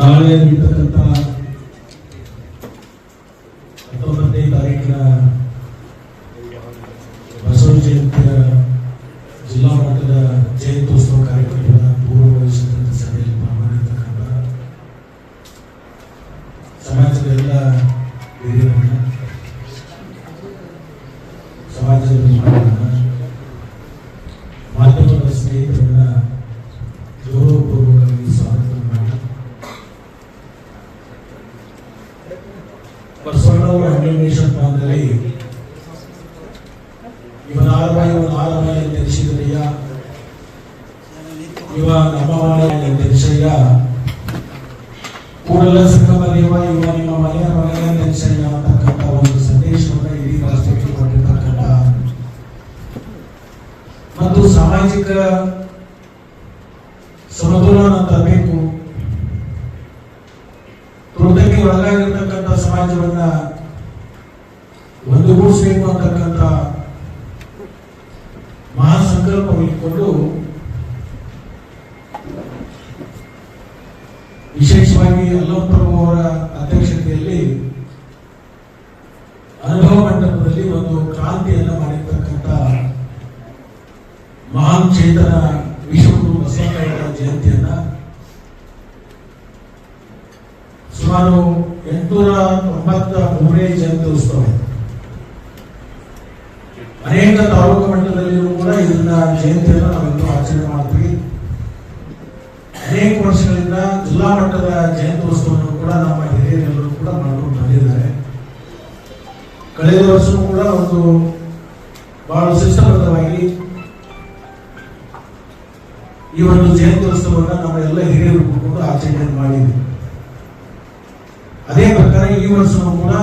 ನಾಳೆ ನಡೀತಕ್ಕಂಥ 19ನೇ ತಾರೀಕಿನ ಬಸವ ಜಯಂತಿಯ ಜಿಲ್ಲಾ ಮಟ್ಟದ ಜಯಂತ್ಯೋತ್ಸವ ಕಾರ್ಯಕ್ರಮದ ಪೂರ್ವಭಾವಿಸಿದಂಥ ಸಭೆಯಲ್ಲಿ ಪಾಲ್ಗೊಂಡಿರ್ತಕ್ಕಂಥ ಸಮಾಜದ ಎಲ್ಲ ಹಿರಿಯರನ್ನ, ಸಮಾಜದ ಮಾಧ್ಯಮದ ಸ್ನೇಹಿತರನ್ನ ಗೌರವಪೂರ್ವಕವಾಗಿ ಸ್ವಾಗತ ಮಾಡಿ ಬಸವಣ್ಣವರ ಅನ್ವೇಷಣೆ ಭಾಗದಲ್ಲಿ ಇವನ ಆರಮನೆಯ ತೆರೆಸಿದರೆಯ ಇವ ನಮ್ಮನೆಯ ತೆರೆಸಯ್ಯ ಕೂಡಲ ಸಂಗಮ ದೇವ ಇವ ನಿಮ್ಮ ಮನೆಯ ತೆರೆಸಯ್ಯ ಅಂತಕ್ಕಂಥ ಒಂದು ಸಂದೇಶವನ್ನು ಇಡೀ ರಾಷ್ಟ್ರಕ್ಕೆ ಕೊಟ್ಟಿರ್ತಕ್ಕಂಥ ಮತ್ತು ಸಾಮಾಜಿಕ ಸಮತೋಲನ ತರಬೇಕು, ತುಳಿತಕ್ಕೆ ಒಳಗಾಗಿರ್ತಕ್ಕಂಥ ಸಮಾಜವನ್ನ ಒಂದುಗೂಡಿಸಬೇಕು ಅಂತಕ್ಕಂಥ ಮಹಾಸಂಕಲ್ಪ ಇಟ್ಕೊಂಡು ವಿಶೇಷವಾಗಿ ಅಲ್ಲಂಪ್ರಭು ಅವರ ಅಧ್ಯಕ್ಷತೆಯಲ್ಲಿ ಅನುಭವ ಮಂಟಪದಲ್ಲಿ ಒಂದು ಕ್ರಾಂತಿಯನ್ನ ಮಾಡಿರ್ತಕ್ಕಂಥ ಮಹಾನ್ ಚೇತನ ವಿಶ್ವಗುರು ಬಸವಣ್ಣವರ ಜಯಂತಿಯನ್ನ ಸುಮಾರು 893ನೇ ಜಯಂತ್ಯೋತ್ಸವ ಅನೇಕ ತಾಲೂಕು ಮಟ್ಟದಲ್ಲಿಯೂ ಕೂಡ ಇದನ್ನ ಜಯಂತಿಯನ್ನು ನಾವೆಲ್ಲರೂ ಆಚರಣೆ ಮಾಡ್ತೀವಿ. ಅನೇಕ ವರ್ಷಗಳಿಂದ ಜಿಲ್ಲಾ ಮಟ್ಟದ ಜಯಂತ್ಯೋತ್ಸವವನ್ನು ಕೂಡ ನಮ್ಮ ಹಿರಿಯರೆಲ್ಲರೂ ಕೂಡ ಮಾಡ್ಕೊಂಡು ಬಂದಿದ್ದಾರೆ. ಕಳೆದ ವರ್ಷವೂ ಕೂಡ ಒಂದು ಬಹಳ ಶಿಸ್ತಬದ್ಧವಾಗಿ ಈ ಒಂದು ಜಯಂತ್ಯೋತ್ಸವವನ್ನು ನಮ್ಮ ಎಲ್ಲ ಹಿರಿಯರು ಕೂತ್ಕೊಂಡು ಆಚರಣೆ ಮಾಡಿದ್ವಿ. ಅದೇ ಪ್ರಕಾರ ಈ ವರ್ಷವೂ ಕೂಡ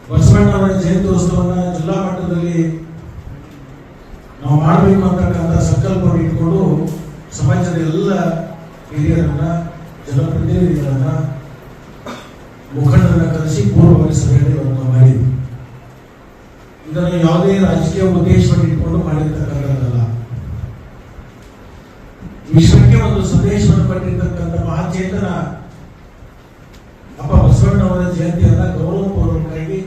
ಬಸವಣ್ಣವರ ಜಯಂತ್ಯೋತ್ಸವವನ್ನು ಜಿಲ್ಲಾ ಮಟ್ಟದಲ್ಲಿ ನಾವು ಮಾಡಬೇಕು ಅಂತಕ್ಕಂಥ ಸಂಕಲ್ಪವನ್ನು ಇಟ್ಕೊಂಡು ಸಮಾಜದ ಎಲ್ಲ ಹಿರಿಯರನ್ನ, ಜನಪ್ರತಿನಿಧಿಗಳನ್ನ, ಮುಖಂಡರನ್ನ ಕರೆಸಿ ಪೂರ್ವಭಾವಿ ಸಭೆಯಲ್ಲಿ ನಾವು ಮಾಡಿದ್ವಿ. ಇದನ್ನು ಯಾವುದೇ ರಾಜಕೀಯ ಉದ್ದೇಶವನ್ನು ಇಟ್ಕೊಂಡು ಮಾಡಿರ್ತಕ್ಕಂಥದ್ದಲ್ಲ. ವಿಶ್ವಕ್ಕೆ ಒಂದು ಸಂದೇಶವನ್ನು ಪಟ್ಟಿರ್ತಕ್ಕಂಥ ಮಹಾಚೇತನ ಅಪ್ಪ ಬಸವಣ್ಣವರ ಜಯಂತಿಯನ್ನ ಗೌರವಪೂರ್ವಕವಾಗಿ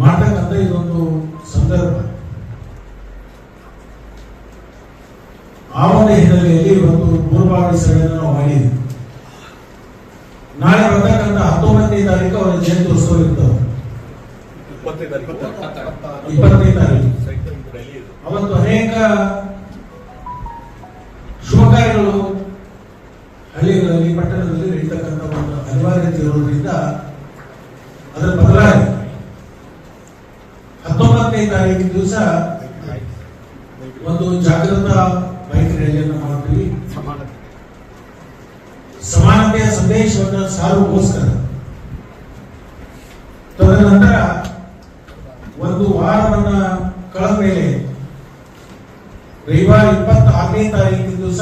ಮಾಡತಕ್ಕಂಥ ಇದೊಂದು ಸಂದರ್ಭ. ಆ ಒಂದು ಹಿನ್ನೆಲೆಯಲ್ಲಿ ಒಂದು ಪೂರ್ವಭಾವಿ ಸಭೆಯನ್ನು ನಾವು ಮಾಡಿದ್ವಿ. ನಾಳೆ ಬರ್ತಕ್ಕಂಥ 19ನೇ ತಾರೀಕು ಅವರ ಜಯಂತ್ಯೋತ್ಸವ ಇರ್ತವೆ. 20ನೇ ತಾರೀಕು ಅವತ್ತು ಅನೇಕ ಶುಭ ಕಾರ್ಯಗಳು ಹಳ್ಳಿಗಳಲ್ಲಿ, ಪಟ್ಟಣದಲ್ಲಿ ನಡೀತಕ್ಕಂಥ ಒಂದು ಅನಿವಾರ್ಯತೆ ಇರೋದ್ರಿಂದ ಅದರ ಬದಲಾಗಿ 19ನೇ ತಾರೀಕು ದಿವಸ ಒಂದು ಜಾಗೃತ ಬೈಕ್ ರ್ಯಾಲಿಯನ್ನು ಮಾಡ್ತೀವಿ. ಸಮಾನತೆಯ ಸಂದೇಶವನ್ನು ಸಾರುವುದಕ್ಕೋಸ್ಕರ. ತದನಂತರ ಒಂದು ವಾರವನ್ನ ಕಳೆದ ಮೇಲೆ ರವಿವಾರ 26ನೇ ತಾರೀಕಿನ ದಿವಸ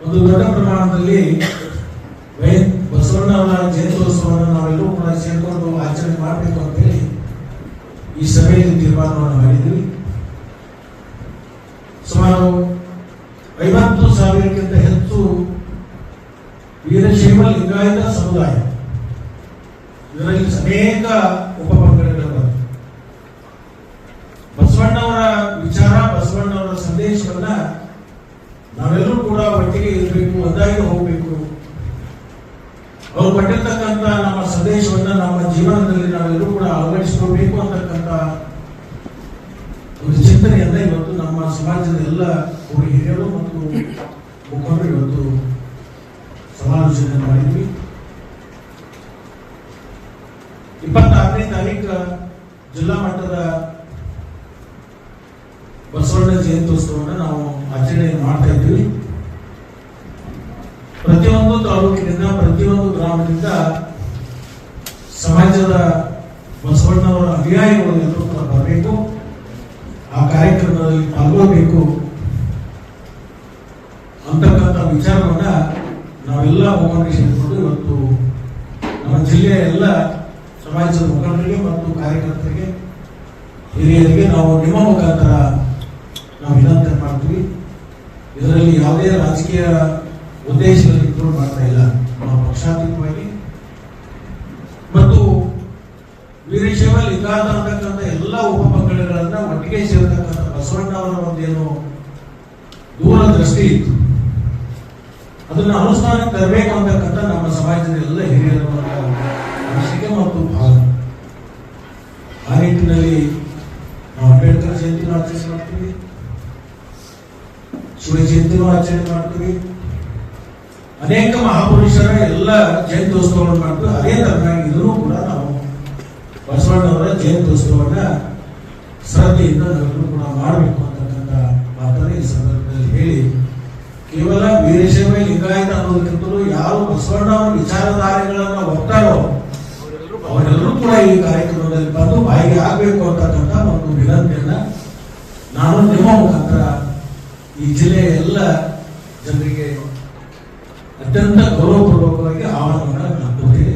ಒಂದು ದೊಡ್ಡ ಪ್ರಮಾಣದಲ್ಲಿ ಬಸವಣ್ಣವರ ಜಯಂತ್ಯೋತ್ಸವವನ್ನು ನಾವೆಲ್ಲರೂ ಕೂಡ ಸೇರ್ಕೊಂಡು ಆಚರಣೆ ಮಾಡಬೇಕು ಅಂತೇಳಿ ಈ ಸಭೆಯಲ್ಲಿ ತೀರ್ಮಾನವನ್ನು ಮಾಡಿದ್ವಿ. ಸುಮಾರು 50,000ಕ್ಕಿಂತ ಹೆಚ್ಚು ವೀರಶೈವ ಲಿಂಗಾಯತ ಸಮುದಾಯ, ಇದರಲ್ಲಿ ಅನೇಕ ಉಪಪಂಗಡಗಳು ಬಸವಣ್ಣವರ ವಿಚಾರ, ಬಸವಣ್ಣವರ ಸಂದೇಶವನ್ನ ನಾವೆಲ್ಲರೂ ಕೂಡ ಒಟ್ಟಿಗೆ ಇರಬೇಕು, ಒಂದಾಗಿ ಹೋಗಬೇಕು. ಅವರು ಪಟ್ಟಿರ್ತಕ್ಕಂಥ ನಮ್ಮ ಸಂದೇಶವನ್ನ ನಮ್ಮ ಜೀವನದಲ್ಲಿ ನಾವೆಲ್ಲರೂ ಕೂಡ ಅಳವಡಿಸಿಕೊಳ್ಬೇಕು ಅಂತಕ್ಕಂಥ ಒಂದು ಚಿಂತನೆಯನ್ನ ಇವತ್ತು ನಮ್ಮ ಸಮಾಜದ ಎಲ್ಲ ಹಿರಿಯರು ಮತ್ತು ಮುಖಂಡರು ಇವತ್ತು ಸಮಾಲೋಚನೆ ಮಾಡಿದ್ವಿ. 26ನೇ ತಾರೀಕು ಜಿಲ್ಲಾ ಮಟ್ಟದ ಬಸವಣ್ಣ ಜಯಂತ್ಯೋತ್ಸವವನ್ನು ನಾವು ಆಚರಣೆ ಮಾಡ್ತಾ ಇದ್ದೀವಿ. ಪ್ರತಿಯೊಂದು ತಾಲೂಕಿನಿಂದ, ಪ್ರತಿಯೊಂದು ಗ್ರಾಮದಿಂದ ಸಮಾಜದ ಬಸವಣ್ಣವರ ಅನುಯಾಯಿಗಳು ಎಲ್ಲರೂ ಕೂಡ ಬರಬೇಕು, ಆ ಕಾರ್ಯಕ್ರಮದಲ್ಲಿ ಪಾಲ್ಗೊಳ್ಬೇಕು ಅಂತಕ್ಕಂಥ ವಿಚಾರವನ್ನ ನಾವೆಲ್ಲ ಮುಖಂಡರು ಸೇರಿಕೊಂಡು ಇವತ್ತು ನಮ್ಮ ಜಿಲ್ಲೆಯ ಎಲ್ಲ ಸಮಾಜದ ಮುಖಂಡರಿಗೆ ಮತ್ತು ಕಾರ್ಯಕರ್ತರಿಗೆ, ಹಿರಿಯರಿಗೆ ನಾವು ನಿಮ್ಮ ಮುಖಾಂತರ ನಾವು ವಿನಂತಿ ಮಾಡ್ತೀವಿ. ಇದರಲ್ಲಿ ಯಾವುದೇ ರಾಜಕೀಯ ಉದ್ದೇಶದಲ್ಲಿ ಇಟ್ಕೊಂಡು ಮಾಡ್ತಾ ಇಲ್ಲ. ನಾವು ಪಕ್ಷಾತೀತವಾಗಿ ಮತ್ತು ವೀರಶೈವ ಲಿಂಗಾಯತ ಅಂತಕ್ಕಂಥ ಎಲ್ಲ ಉಪಪಂಗಡಗಳನ್ನ ಒಟ್ಟಿಗೆ ಸೇರ್ತಕ್ಕಂಥ ಬಸವಣ್ಣ ಅವರ ಒಂದೇನು ದೂರದೃಷ್ಟಿ ಇತ್ತು, ಅದನ್ನು ಅನುಷ್ಠಾನಕ್ಕೆ ತರಬೇಕು ಅಂತಕ್ಕಂಥ ನಮ್ಮ ಸಮಾಜದ ಎಲ್ಲ ಹಿರಿಯರ ಅನಿಸಿಕೆ ಮತ್ತು ಭಾಗ. ಆ ನಿಟ್ಟಿನಲ್ಲಿ ನಾವು ಅಂಬೇಡ್ಕರ್ ಜಯಂತಿನೂ ಆಚರಣೆ ಮಾಡ್ತೀವಿ, ಶಿವ ಜಯಂತಿನೂ ಆಚರಣೆ ಮಾಡ್ತೀವಿ, ಅನೇಕ ಮಹಾಪುರುಷರ ಎಲ್ಲ ಜಯಂತ್ಯೋತ್ಸವಗಳನ್ನು ಮಾಡ್ತೀವಿ. ಅದೇ ತರನಾಗಿ ಇದನ್ನು ಕೂಡ ನಾವು ಬಸವಣ್ಣವರ ಜಯಂತ್ಯೋತ್ಸವವನ್ನ ಶ್ರದ್ಧೆಯಿಂದ ನಾವೆಲ್ಲರೂ ಕೂಡ ಮಾಡಬೇಕು ಅಂತಕ್ಕಂಥ ಮಾತನ್ನು ಈ ಸಂದರ್ಭದಲ್ಲಿ ಹೇಳಿ, ಕೇವಲ ವೀರಶೈವ ಲಿಂಗಾಯತ ಅನ್ನೋದಕ್ಕಿಂತಲೂ ಯಾರು ಬಸವಣ್ಣವರ ವಿಚಾರಧಾರೆಗಳನ್ನ ಒಪ್ತಾರೋ ಅವರೆಲ್ಲರೂ ಕೂಡ ಈ ಕಾರ್ಯಕ್ರಮದಲ್ಲಿ ಬಂದು ಬಾಯಿಗೆ ಆಗಬೇಕು ಅಂತಕ್ಕಂಥ ಒಂದು ವಿನಂತಿಯನ್ನ ನಾನು ನಿಮ್ಮ ಮುಖಾಂತರ ಈ ಜಿಲ್ಲೆಯ ಎಲ್ಲ ಜನರಿಗೆ ಅತ್ಯಂತ ಗೌರವಪೂರ್ವಕವಾಗಿ ಆಹ್ವಾನವನ್ನು ಕೊಡ್ತೀನಿ.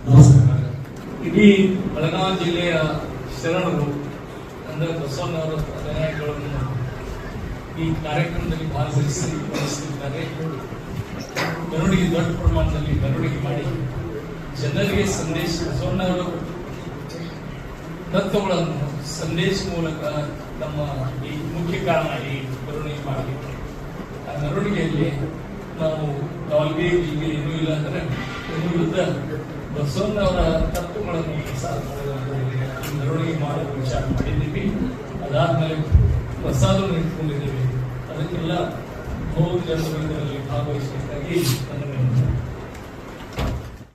ನಮಸ್ಕಾರ. ಇಡೀ ಬೆಳಗಾವಿ ಜಿಲ್ಲೆಯ ಶರಣರು ಅಂದರೆ ಬಸವಣ್ಣವರ ಅನುಯಾಯಿಗಳನ್ನು ಈ ಕಾರ್ಯಕ್ರಮದಲ್ಲಿ ಭಾಗವಹಿಸಿದ್ದಾರೆ. ಮೆರವಣಿಗೆ ದೊಡ್ಡ ಪ್ರಮಾಣದಲ್ಲಿ ಮೆರವಣಿಗೆ ಮಾಡಿ ಜನರಿಗೆ ಸಂದೇಶ ಬಸವಣ್ಣವರ ತತ್ವಗಳನ್ನು ಸಂದೇಶ ಮೂಲಕ ನಮ್ಮ ಈ ಮುಖ್ಯ ಕಾರಣ ಈ ಮೆರವಣಿಗೆ ಮಾಡಲಿಕ್ಕೆ. ಆ ಮೆರವಣಿಗೆಯಲ್ಲಿ ನಾವು ನಾಲ್ಗೆ ಈಗ ಏನೂ ಇಲ್ಲ ಅಂದರೆ ಇನ್ನು ವಿರುದ್ಧ ಬಸವಣ್ಣವರ ತತ್ವಗಳನ್ನು ಮೆರವಣಿಗೆ ಮಾಡಲು ವಿಚಾರ ಮಾಡಿದ್ದೀವಿ. ಅದಾದ್ಮೇಲೆ ಪ್ರಸಾದವನ್ನು ಇಟ್ಕೊಂಡಿದ್ದೀವಿ. ಅದಕ್ಕೆಲ್ಲ 100 ಜನರು ಇದರಲ್ಲಿ ಭಾಗವಹಿಸಬೇಕಾಗಿ ನನ್ನ